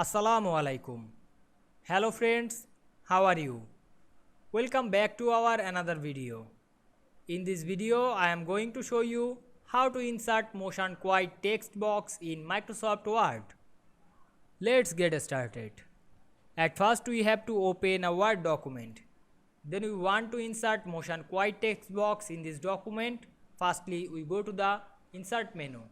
Assalamu Walaikum. Hello friends, how are you? Welcome back to our another video. In this video, I am going to show you how to insert motion quiet text box in Microsoft Word. Let's get started. At first, we have to open a Word document. Then we want to insert motion quiet text box in this document. Firstly, we go to the insert menu.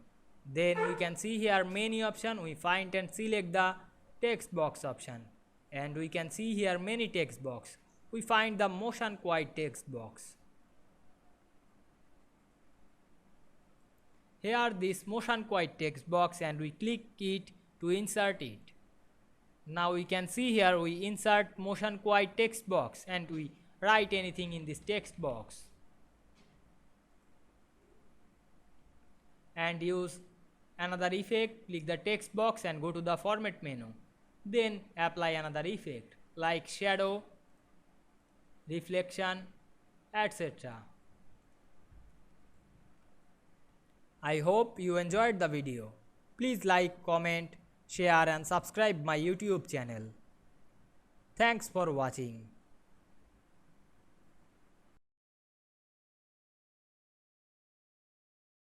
Then we can see here many option. We find and select the text box option, and we can see here many text box. We find the motion quiet text box. Here this motion quiet text box, and we click it to insert it. Now we can see here we insert motion quiet text box, and we write anything in this text box and use another effect. Click the text box and go to the format menu. Then apply another effect like shadow, reflection, etc. I hope you enjoyed the video. Please like, comment, share and subscribe my YouTube channel. Thanks for watching.